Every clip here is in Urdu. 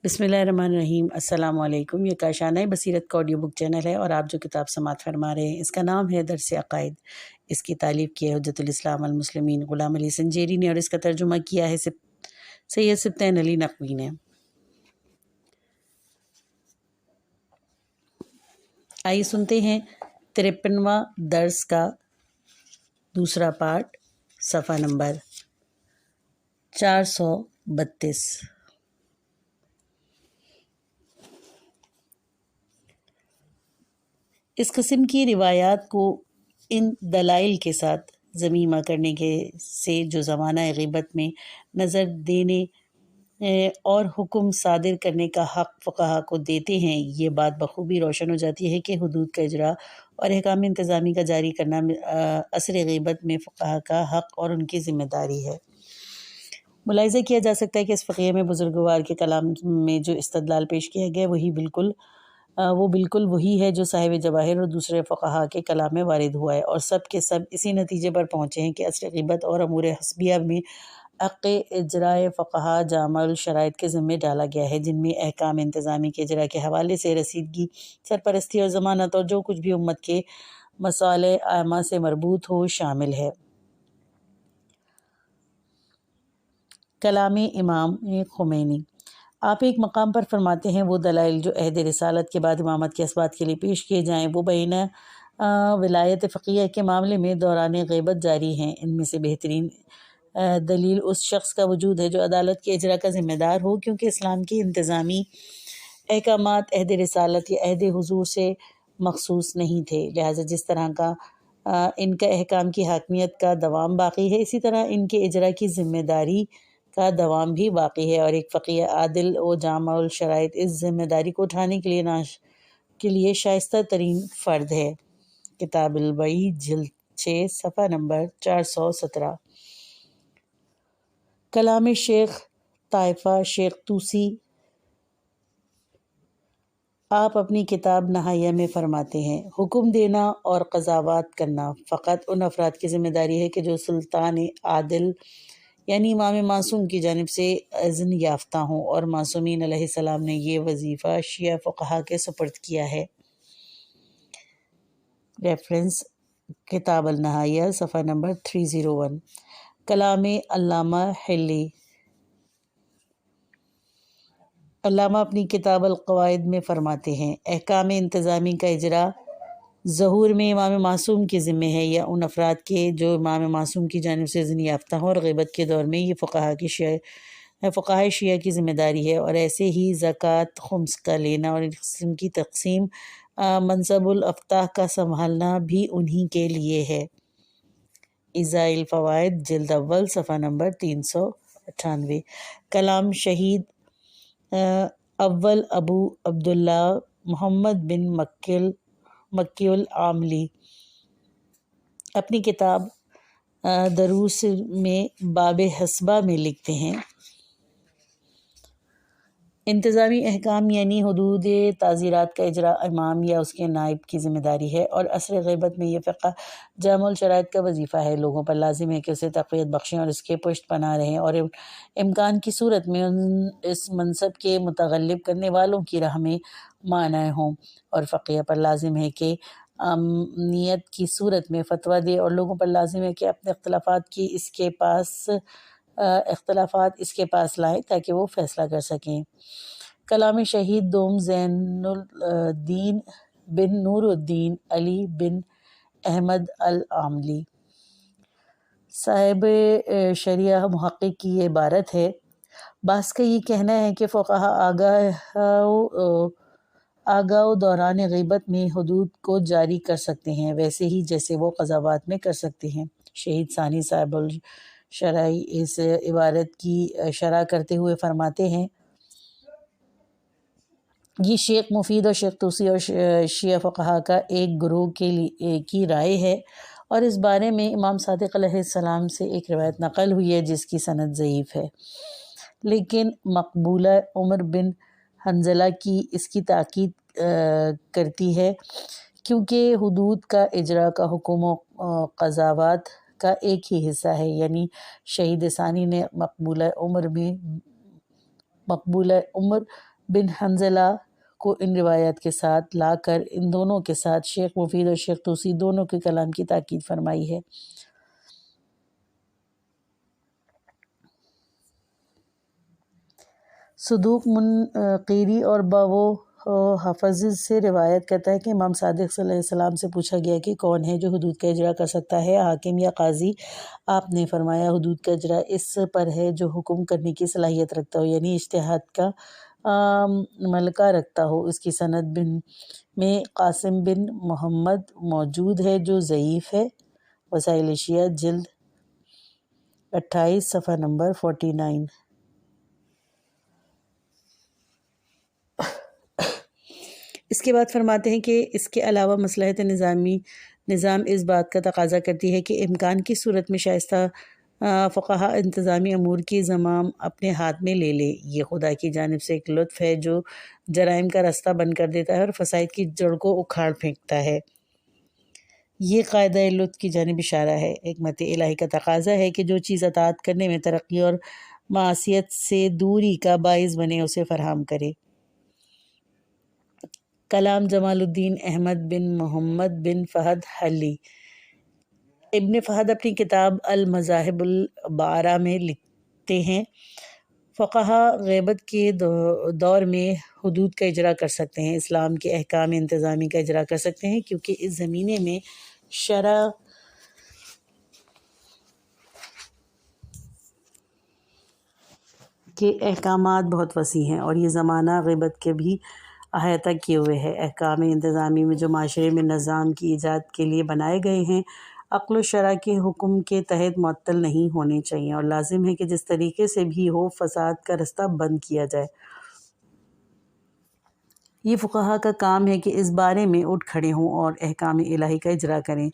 بسم اللہ الرحمن الرحیم۔ السلام علیکم۔ یہ کاشانہ بصیرت کا آڈیو بک چینل ہے اور آپ جو کتاب سماعت فرما رہے ہیں اس کا نام ہے درس عقائد۔ اس کی تالیف کی ہے حجت الاسلام المسلمین غلام علی سنجیری نے اور اس کا ترجمہ کیا ہے سید سبطین علی نقوی نے۔ آئیے سنتے ہیں 53واں درس کا دوسرا پارٹ، صفحہ نمبر 432۔ اس قسم کی روایات کو ان دلائل کے ساتھ ضمیمہ کرنے سے جو زمانہ غیبت میں نظر دینے اور حکم صادر کرنے کا حق فقہا کو دیتے ہیں، یہ بات بخوبی روشن ہو جاتی ہے کہ حدود کا اجرا اور احکام انتظامی کا جاری کرنا عصر غیبت میں فقہا کا حق اور ان کی ذمہ داری ہے۔ ملاحظہ کیا جا سکتا ہے کہ اس فقیہ میں بزرگوار کے کلام میں جو استدلال پیش کیا گیا وہ بالکل وہی ہے جو صاحب جواہر اور دوسرے فقہا کے کلام میں وارد ہوا ہے، اور سب کے سب اسی نتیجے پر پہنچے ہیں کہ عصر غیبت اور امور حسبیہ میں حق اجراء فقہا جامع الشرائط کے ذمہ ڈالا گیا ہے، جن میں احکام انتظامی کے اجرا کے حوالے سے رسیدگی، سرپرستی اور ضمانت اور جو کچھ بھی امت کے مصالح عامہ سے مربوط ہو شامل ہے۔ کلام امام خمینی۔ آپ ایک مقام پر فرماتے ہیں، وہ دلائل جو عہد رسالت کے بعد امامت کے اثبات کے لیے پیش کیے جائیں وہ بینہ ولایت فقیہ کے معاملے میں دوران غیبت جاری ہیں۔ ان میں سے بہترین دلیل اس شخص کا وجود ہے جو عدالت کے اجرا کا ذمہ دار ہو، کیونکہ اسلام کے انتظامی احکامات عہد رسالت یا عہد حضور سے مخصوص نہیں تھے، لہٰذا جس طرح کا ان کا احکام کی حاکمیت کا دوام باقی ہے، اسی طرح ان کے اجرا کی ذمہ داری کا دوام بھی باقی ہے، اور ایک فقیہ عادل و جامع الشرائط اس ذمہ داری کو اٹھانے کے لیے شائستہ ترین فرد ہے۔ کتاب الوعید جلد 6 صفحہ نمبر 417۔ کلام شیخ طائفہ شیخ طوسی۔ آپ اپنی کتاب نہایہ میں فرماتے ہیں، حکم دینا اور قضاوت کرنا فقط ان افراد کی ذمہ داری ہے کہ جو سلطان عادل یعنی امام معصوم کی جانب سے اذن یافتہ ہوں، اور معصومین علیہ السلام نے یہ وظیفہ شیعہ فقہا کے سپرد کیا ہے۔ ریفرنس کتاب النہایہ صفحہ نمبر 301۔ کلام علامہ حلی۔ علامہ اپنی کتاب القواعد میں فرماتے ہیں، احکام انتظامی کا اجرا ظہور میں امام معصوم کے ذمہ ہے یا ان افراد کے جو امام معصوم کی جانب سے اذن یافتہ ہوں، اور غیبت کے دور میں یہ فقہائے شیعہ کی ذمہ داری ہے، اور ایسے ہی زکوٰۃ خمس کا لینا اور اس قسم کی تقسیم منصب الافتاح کا سنبھالنا بھی انہی کے لیے ہے۔ اضاء الفوائد جلد اول صفحہ نمبر 398۔ کلام شہید اول ابو عبداللہ محمد بن مکی العاملی۔ اپنی کتاب دروس میں باب حسبہ میں لکھتے ہیں، انتظامی احکام یعنی حدود تعزیرات کا اجرا امام یا اس کے نائب کی ذمہ داری ہے، اور عصر غیبت میں یہ فقہ جامع الشرائط کا وظیفہ ہے۔ لوگوں پر لازم ہے کہ اسے تقویت بخشیں اور اس کے پشت پناہ رہیں، اور امکان کی صورت میں اس منصب کے متغلب کرنے والوں کی راہ میں مانع ہوں، اور فقیہ پر لازم ہے کہ امنیت کی صورت میں فتویٰ دے، اور لوگوں پر لازم ہے کہ اپنے اختلافات اس کے پاس لائیں تاکہ وہ فیصلہ کر سکیں۔ کلام شہید دوم زین الدین بن نور الدین علی بن احمد العاملی۔ صاحب شریعہ محقق کی یہ عبارت ہے، بعض کا یہ کہنا ہے کہ فقہا آگاہ و دوران غیبت میں حدود کو جاری کر سکتے ہیں، ویسے ہی جیسے وہ قضاوت میں کر سکتے ہیں۔ شہید ثانی صاحب الشرح اس عبارت کی شرح کرتے ہوئے فرماتے ہیں، یہ شیخ مفید اور شیخ طوسی اور شیعہ فقہا کا ایک گروہ کی رائے ہے، اور اس بارے میں امام صادق علیہ السلام سے ایک روایت نقل ہوئی ہے جس کی سند ضعیف ہے، لیکن مقبولہ عمر بن حنظلہ کی اس کی تاکید کرتی ہے، کیونکہ حدود کا اجرا کا حکم و قضاوت کا ایک ہی حصہ ہے، یعنی شہید ثانی نے مقبولہ عمر بن حنظلہ کو ان روایات کے ساتھ لا کر ان دونوں کے ساتھ شیخ مفید اور شیخ طوسی دونوں کے کلام کی تاکید فرمائی ہے۔ صدوق منقیری اور باو حفظ سے روایت کرتا ہے کہ امام صادق صلی اللہ علیہ وسلم سے پوچھا گیا کہ کون ہے جو حدود کا اجرا کر سکتا ہے، حاکم یا قاضی؟ آپ نے فرمایا حدود کا اجرا اس پر ہے جو حکم کرنے کی صلاحیت رکھتا ہو، یعنی اجتہاد کا ملکہ رکھتا ہو۔ اس کی سند میں قاسم بن محمد موجود ہے جو ضعیف ہے۔ وسائل اشیاء جلد 28 صفحہ نمبر 49۔ اس کے بعد فرماتے ہیں کہ اس کے علاوہ مصلحت نظام اس بات کا تقاضا کرتی ہے کہ امکان کی صورت میں شائستہ فقہا انتظامی امور کی زمام اپنے ہاتھ میں لے لے۔ یہ خدا کی جانب سے ایک لطف ہے جو جرائم کا راستہ بند کر دیتا ہے اور فساد کی جڑ کو اکھاڑ پھینکتا ہے۔ یہ قاعدہ لطف کی جانب اشارہ ہے۔ حکمت الہی کا تقاضا ہے کہ جو چیز اطاعت کرنے میں ترقی اور معصیت سے دوری کا باعث بنے اسے فراہم کرے۔ کلام جمال الدین احمد بن محمد بن فہد حلی۔ ابن فہد اپنی کتاب المذاہب البارہ میں لکھتے ہیں فقہا غیبت کے دور میں حدود کا اجرا کر سکتے ہیں، اسلام کے احکام انتظامی کا اجرا کر سکتے ہیں، کیونکہ اس زمینے میں شرع کے احکامات بہت وسیع ہیں اور یہ زمانہ غیبت کے بھی احاطہ کیے ہوئے ہے۔ احکام انتظامی میں جو معاشرے میں نظام کی ایجاد کے لیے بنائے گئے ہیں، عقل و شرع کے حکم کے تحت معطل نہیں ہونے چاہیے اور لازم ہے کہ جس طریقے سے بھی ہو فساد کا راستہ بند کیا جائے۔ یہ فقہا کا کام ہے کہ اس بارے میں اٹھ کھڑے ہوں اور احکام الہی کا اجرا کریں۔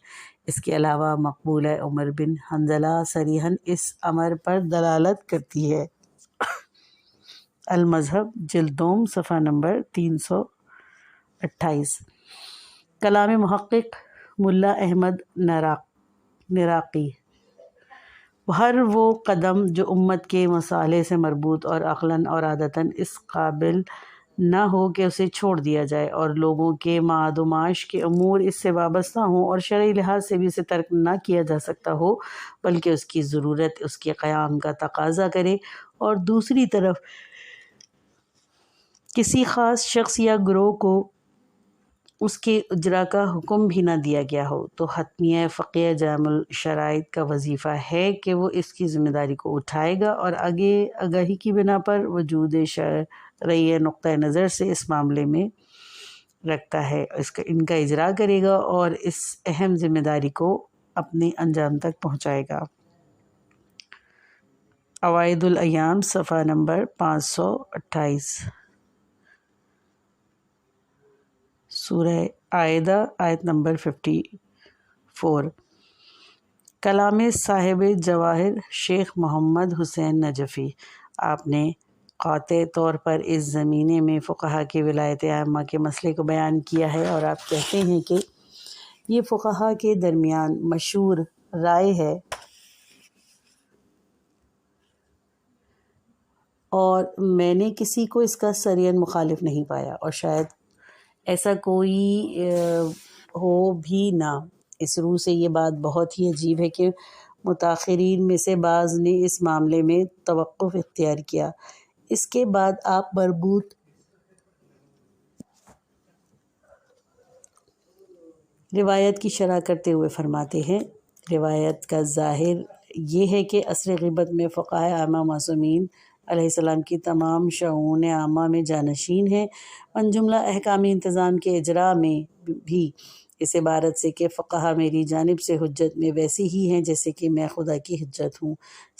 اس کے علاوہ مقبولہ عمر بن حنظلہ صریحاً اس امر پر دلالت کرتی ہے۔ المذہب جلد 2 صفحہ نمبر 328۔ کلام محقق ملا احمد نراقی۔ ہر وہ قدم جو امت کے مصالح سے مربوط اور عقلاً اور عادتاً اس قابل نہ ہو کہ اسے چھوڑ دیا جائے اور لوگوں کے معاد و معاش کے امور اس سے وابستہ ہوں اور شرعی لحاظ سے بھی اسے ترک نہ کیا جا سکتا ہو بلکہ اس کی ضرورت اس کے قیام کا تقاضا کرے، اور دوسری طرف کسی خاص شخص یا گروہ کو اس کے اجرا کا حکم بھی نہ دیا گیا ہو، تو حتمیہ فقیہ جامع الشرائط کا وظیفہ ہے کہ وہ اس کی ذمہ داری کو اٹھائے گا اور آگاہی کی بنا پر وجود شرعی نقطہ نظر سے اس معاملے میں رکھتا ہے ان کا اجرا کرے گا اور اس اہم ذمہ داری کو اپنے انجام تک پہنچائے گا۔ اوائد الایام صفحہ نمبر 528۔ سورہ عائدہ آیت نمبر 54۔ کلام صاحب جواہر شیخ محمد حسین نجفی۔ آپ نے قاطع طور پر اس زمینے میں فقہا کے ولایت عامہ کے مسئلے کو بیان کیا ہے اور آپ کہتے ہیں کہ یہ فقہا کے درمیان مشہور رائے ہے اور میں نے کسی کو اس کا صریحاً مخالف نہیں پایا اور شاید ایسا کوئی ہو بھی نہ۔ اس روح سے یہ بات بہت ہی عجیب ہے کہ متاخرین میں سے بعض نے اس معاملے میں توقف اختیار کیا۔ اس کے بعد آپ مربوط روایت کی شرح کرتے ہوئے فرماتے ہیں، روایت کا ظاہر یہ ہے کہ عصر غیبت میں فقہائے عامہ معصومین علیہ السلام کی تمام شؤون عامہ میں جانشین ہیں، من جملہ احکام انتظام کے اجراء میں بھی اس عبارت سے کہ فقہا میری جانب سے حجت میں ویسے ہی ہیں جیسے کہ میں خدا کی حجت ہوں،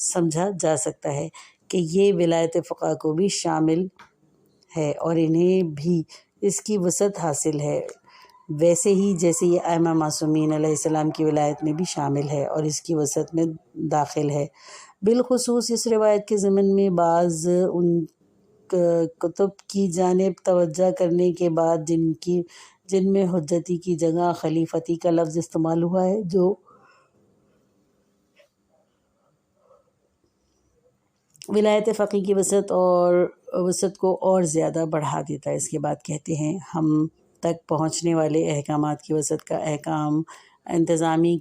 سمجھا جا سکتا ہے کہ یہ ولایت فقہا کو بھی شامل ہے اور انہیں بھی اس کی وسعت حاصل ہے، ویسے ہی جیسے یہ ائمہ معصومین علیہ السلام کی ولایت میں بھی شامل ہے اور اس کی وسعت میں داخل ہے۔ بالخصوص اس روایت کے ضمن میں بعض ان کتب کی جانب توجہ کرنے کے بعد جن میں حجتی کی جگہ خلیفتی کا لفظ استعمال ہوا ہے، جو ولایت فقی کی وسعت کو اور زیادہ بڑھا دیتا ہے۔ اس کے بعد کہتے ہیں ہم تک پہنچنے والے احکامات کی وسعت کا احکام انتظامی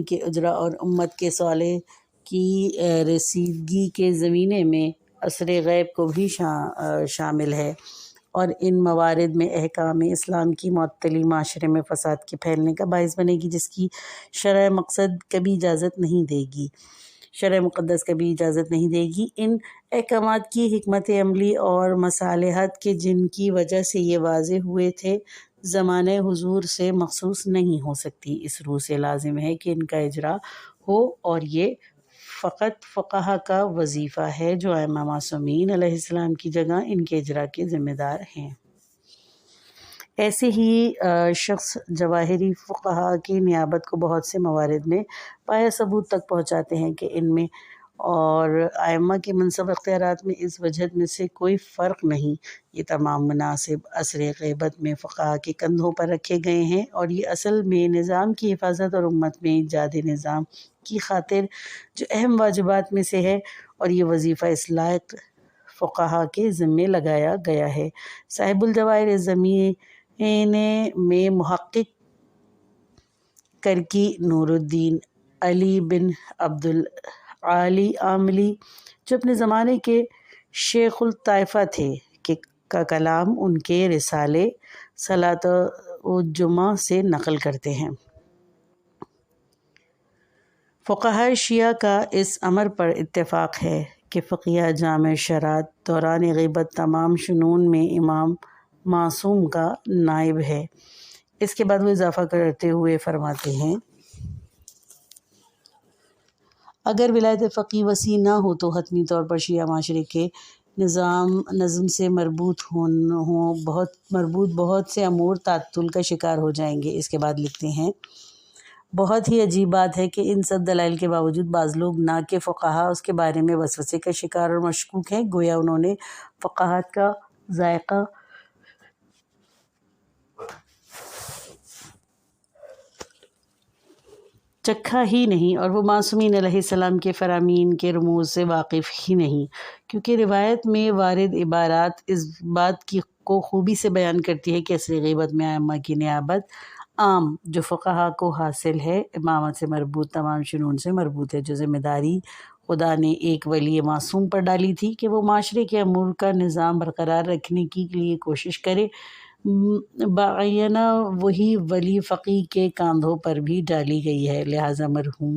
کے اجرا اور امت کے صالح کی رسیدگی کے زمینے میں اثر غیب کو بھی شامل ہے، اور ان موارد میں احکام اسلام کی معطلی معاشرے میں فساد کے پھیلنے کا باعث بنے گی، جس کی شرع مقدس کبھی اجازت نہیں دے گی۔ ان احکامات کی حکمت عملی اور مصالحت کے جن کی وجہ سے یہ واضح ہوئے تھے زمانہ حضور سے مخصوص نہیں ہو سکتی، اس روح سے لازم ہے کہ ان کا اجرا ہو، اور یہ فقط فقہا کا وظیفہ ہے جو ائمہ معصومین علیہ السلام کی جگہ ان کے اجرا کے ذمہ دار ہیں۔ ایسے ہی شخص جواہری فقہا کی نیابت کو بہت سے موارد میں پایہ ثبوت تک پہنچاتے ہیں کہ ان میں اور ائمہ کے منصب اختیارات میں اس وجہ میں سے کوئی فرق نہیں۔ یہ تمام مناصب عصر غیبت میں فقہا کے کندھوں پر رکھے گئے ہیں، اور یہ اصل میں نظام کی حفاظت اور امت میں ایجاد نظام کی خاطر جو اہم واجبات میں سے ہے، اور یہ وظیفہ اس لائق فقہا کے ذمے لگایا گیا ہے۔ صاحب الجواہر اس زمینے میں محقق کرکی نور الدین علی بن عبد العالی عاملی، جو اپنے زمانے کے شیخ الطائفہ تھے، کا کلام ان کے رسالے صلاۃ الجمعہ سے نقل کرتے ہیں۔ فقہائے شیعہ کا اس امر پر اتفاق ہے کہ فقیہ جامع شرائط دوران غیبت تمام شنون میں امام معصوم کا نائب ہے۔ اس کے بعد وہ اضافہ کرتے ہوئے فرماتے ہیں اگر ولایت فقی وسیع نہ ہو تو حتمی طور پر شیعہ معاشرے کے نظم سے مربوط بہت سے امور تعطل کا شکار ہو جائیں گے۔ اس کے بعد لکھتے ہیں بہت ہی عجیب بات ہے کہ ان سب دلائل کے باوجود بعض لوگ نہ کہ فقہا اس کے بارے میں وسوسے کا شکار اور مشکوک ہیں، گویا انہوں نے فقاہت کا ذائقہ چکھا ہی نہیں، اور وہ معصومین علیہ السلام کے فرامین کے رموز سے واقف ہی نہیں، کیونکہ روایت میں وارد عبارات اس بات کو خوبی سے بیان کرتی ہے کہ عصر غیبت میں ائمہ کی نیابت عام جو فقہا کو حاصل ہے امامت سے مربوط تمام شنون سے مربوط ہے، جو ذمہ داری خدا نے ایک ولی معصوم پر ڈالی تھی کہ وہ معاشرے کے امور کا نظام برقرار رکھنے کے لیے کوشش کرے، بعینہ وہی ولی فقی کے کاندھوں پر بھی ڈالی گئی ہے۔ لہٰذا مرحوم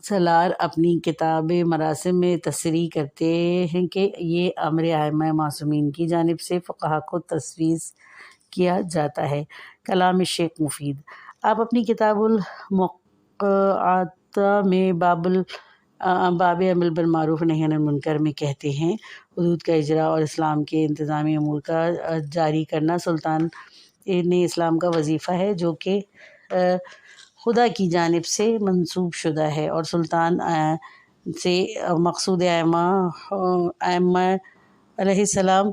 سالار اپنی کتاب مراسم میں تصریح کرتے ہیں کہ یہ امر ائمہ معصومین کی جانب سے فقہا کو تفویض کیا جاتا ہے۔ کلام شیخ مفید۔ آپ اپنی کتاب الموقعات میں باب امر بالمعروف و نہی عن المنکر میں کہتے ہیں حدود کا اجرا اور اسلام کے انتظامی امور کا جاری کرنا سلطان اسلام کا وظیفہ ہے، جو کہ خدا کی جانب سے منسوب شدہ ہے، اور سلطان سے مقصود ائمہ علیہ السلام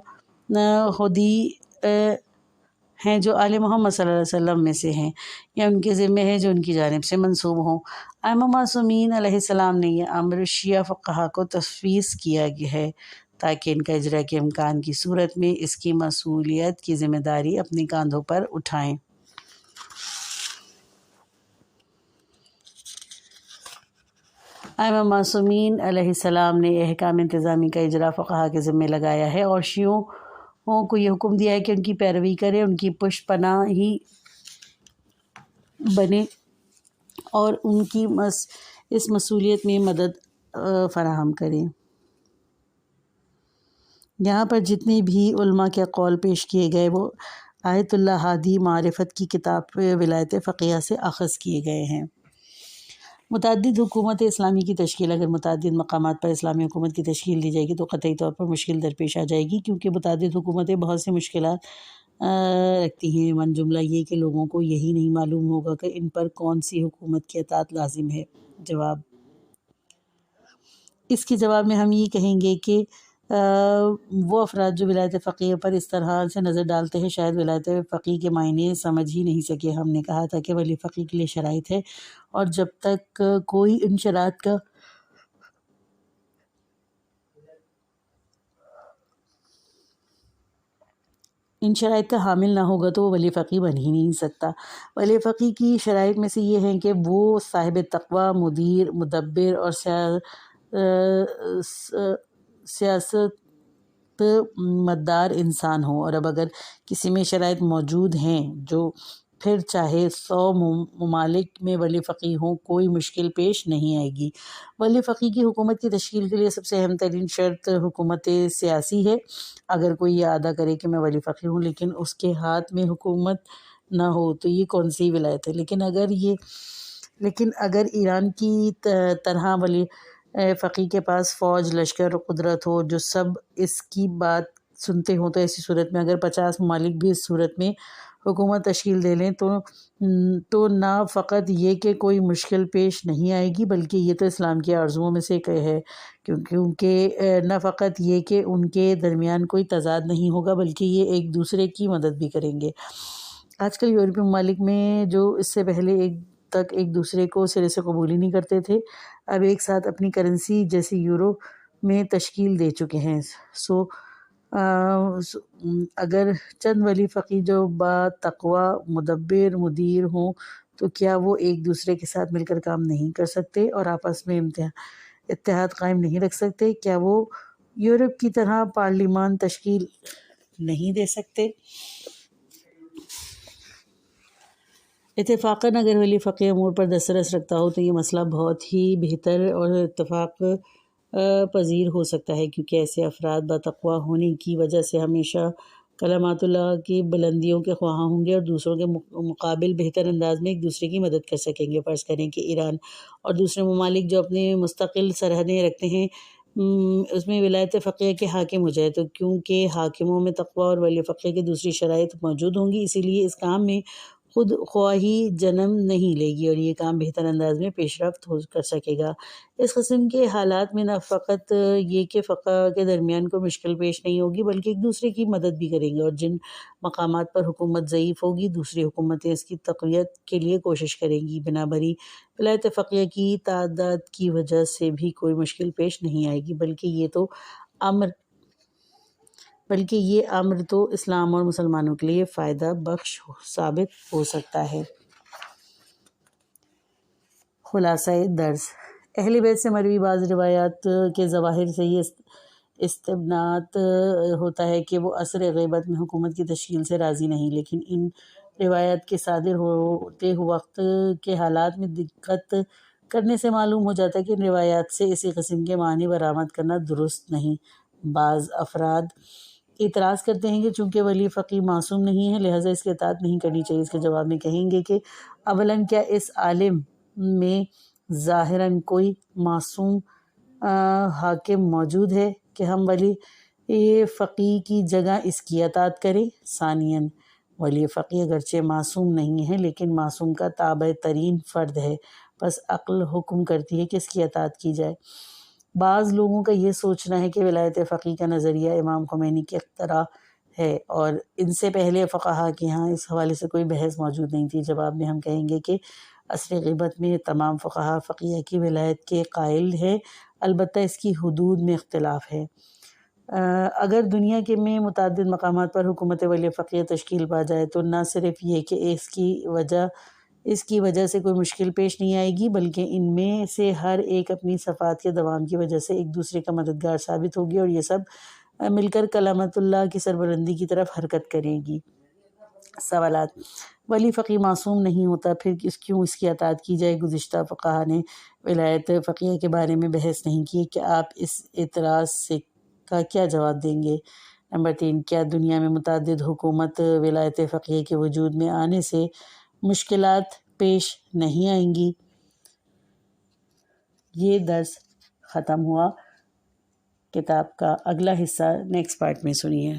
خودی ہیں جو آل محمد صلی اللہ علیہ وسلم میں سے ہیں، یا ان کے ذمہ ہے جو ان کی جانب سے منسوب ہوں۔ ائمہ معصومین علیہ السلام نے یہ امر شیعہ فقہا کو تفویض کیا ہے تاکہ ان کا اجرا کے امکان کی صورت میں اس کی مسئولیت کی ذمہ داری اپنے کاندھوں پر اٹھائیں۔ ائمہ معصومین علیہ السلام نے احکام انتظامی کا اجرا فقہا کے ذمہ لگایا ہے، اور شیعوں کو یہ حکم دیا ہے کہ ان کی پیروی کریں، ان کی پشت پناہ ہی بنے، اور ان کی اس مسئولیت میں مدد فراہم کریں۔ یہاں پر جتنے بھی علماء کے اقوال پیش کیے گئے وہ آیت اللہ ہادی معرفت کی کتاب ولایت فقیہ سے اخذ کیے گئے ہیں۔ متعدد حکومت اسلامی کی تشکیل۔ اگر متعدد مقامات پر اسلامی حکومت کی تشکیل دی جائے گی تو قطعی طور پر مشکل درپیش آ جائے گی، کیونکہ متعدد حکومتیں بہت سے مشکلات رکھتی ہیں۔ من جملہ یہ کہ لوگوں کو یہی نہیں معلوم ہوگا کہ ان پر کون سی حکومت کی اطاعت لازم ہے۔ جواب: اس کے جواب میں ہم یہ کہیں گے کہ وہ افراد جو ولایت فقیہ پر اس طرح سے نظر ڈالتے ہیں شاید ولایت فقیہ کے معنی سمجھ ہی نہیں سکے۔ ہم نے کہا تھا کہ ولی فقیہ کے لیے شرائط ہے، اور جب تک کوئی ان شرائط کا ان شرائط کا حامل نہ ہوگا تو وہ ولی فقی بن ہی نہیں سکتا۔ ولی فقی کی شرائط میں سے یہ ہیں کہ وہ صاحب تقوی، مدیر، مدبر اور سیاست مدار انسان ہو۔ اور اب اگر کسی میں شرائط موجود ہیں جو پھر چاہے 100 ممالک میں ولی فقی ہوں، کوئی مشکل پیش نہیں آئے گی۔ ولی فقی کی حکومت کی تشکیل کے لیے سب سے اہم ترین شرط حکومت سیاسی ہے۔ اگر کوئی یہ ادا کرے کہ میں ولی فقی ہوں لیکن اس کے ہاتھ میں حکومت نہ ہو تو یہ کون سی ولایت ہے؟ لیکن اگر ایران کی طرح ولی فقی کے پاس فوج، لشکر، قدرت ہو جو سب اس کی بات سنتے ہوں، تو ایسی صورت میں اگر 50 ممالک بھی اس صورت میں حکومت تشکیل دے لیں تو نہ فقط یہ کہ کوئی مشکل پیش نہیں آئے گی بلکہ یہ تو اسلام کی آرزوؤں میں سے ایک ہے، کیونکہ نہ فقط یہ کہ ان کے درمیان کوئی تضاد نہیں ہوگا بلکہ یہ ایک دوسرے کی مدد بھی کریں گے۔ آج کل یورپی ممالک میں جو اس سے پہلے ایک دوسرے کو سرے سے قبول ہی نہیں کرتے تھے، اب ایک ساتھ اپنی کرنسی جیسے یورو میں تشکیل دے چکے ہیں۔ اگر چند ولی فقی جو با تقوی، مدبر، مدیر ہوں تو کیا وہ ایک دوسرے کے ساتھ مل کر کام نہیں کر سکتے اور آپس میں اتحاد قائم نہیں رکھ سکتے؟ کیا وہ یورپ کی طرح پارلیمان تشکیل نہیں دے سکتے؟ اتفاقاً اگر ولی فقی امور پر دسترس رکھتا ہو تو یہ مسئلہ بہت ہی بہتر اور اتفاق پذیر ہو سکتا ہے، کیونکہ ایسے افراد با تقوی ہونے کی وجہ سے ہمیشہ کلمات اللہ کی بلندیوں کے خواہاں ہوں گے اور دوسروں کے مقابل بہتر انداز میں ایک دوسرے کی مدد کر سکیں گے۔ فرض کریں کہ ایران اور دوسرے ممالک جو اپنے مستقل سرحدیں رکھتے ہیں اس میں ولایت فقیہ کے حاکم ہو جائے، تو کیونکہ حاکموں میں تقوی اور ولی فقیہ کی دوسری شرائط موجود ہوں گی، اسی لیے اس کام میں خود خواہی جنم نہیں لے گی اور یہ کام بہتر انداز میں پیش رفت کر سکے گا۔ اس قسم کے حالات میں نہ فقط یہ کہ فقہ کے درمیان کوئی مشکل پیش نہیں ہوگی بلکہ ایک دوسرے کی مدد بھی کریں گے، اور جن مقامات پر حکومت ضعیف ہوگی دوسری حکومتیں اس کی تقویت کے لیے کوشش کریں گی۔ بنابراین ولایت فقیہ کی تعداد کی وجہ سے بھی کوئی مشکل پیش نہیں آئے گی بلکہ یہ امر تو اسلام اور مسلمانوں کے لیے فائدہ بخش ثابت ہو سکتا ہے۔ خلاصہ درس: اہل بیت سے مروی بعض روایات کے ظواہر سے یہ استنباط ہوتا ہے کہ وہ عصر غیبت میں حکومت کی تشکیل سے راضی نہیں، لیکن ان روایات کے صادر ہوتے وقت کے حالات میں دقت کرنے سے معلوم ہو جاتا ہے کہ ان روایات سے اسی قسم کے معنی برآمد کرنا درست نہیں۔ بعض افراد اعتراض کرتے ہیں کہ چونکہ ولی فقی معصوم نہیں ہے لہٰذا اس کی اطاعت نہیں کرنی چاہیے۔ اس کے جواب میں کہیں گے کہ اولاً کیا اس عالم میں ظاہراً کوئی معصوم حاکم موجود ہے کہ ہم ولی فقی کی جگہ اس کی اطاعت کریں؟ ثانیاً ولی فقی اگرچہ معصوم نہیں ہے لیکن معصوم کا تابع ترین فرد ہے، پس عقل حکم کرتی ہے کہ اس کی اطاعت کی جائے۔ بعض لوگوں کا یہ سوچنا ہے کہ ولایت فقی کا نظریہ امام خمینی کی اختراع ہے اور ان سے پہلے فقہا کے ہاں اس حوالے سے کوئی بحث موجود نہیں تھی۔ جواب میں ہم کہیں گے کہ عصر غیبت میں تمام فقہا فقیہ کی ولایت کے قائل ہیں، البتہ اس کی حدود میں اختلاف ہے۔ اگر دنیا میں متعدد مقامات پر حکومت ولی فقیہ تشکیل پا جائے تو نہ صرف یہ کہ اس کی وجہ سے کوئی مشکل پیش نہیں آئے گی بلکہ ان میں سے ہر ایک اپنی صفات کے دوام کی وجہ سے ایک دوسرے کا مددگار ثابت ہوگی اور یہ سب مل کر کلمت اللہ کی سربلندی کی طرف حرکت کرے گی۔ سوالات: ولی فقی معصوم نہیں ہوتا، پھر کیوں اس کی اطاعت کی جائے؟ گزشتہ فقہا نے ولایت فقیہ کے بارے میں بحث نہیں کی، کہ آپ اس اعتراض کا کیا جواب دیں گے؟ نمبر 3، کیا دنیا میں متعدد حکومت ولایت فقیہ کے وجود میں آنے سے مشکلات پیش نہیں آئیں گی؟ یہ درس ختم ہوا۔ کتاب کا اگلا حصہ نیکسٹ پارٹ میں سنیے۔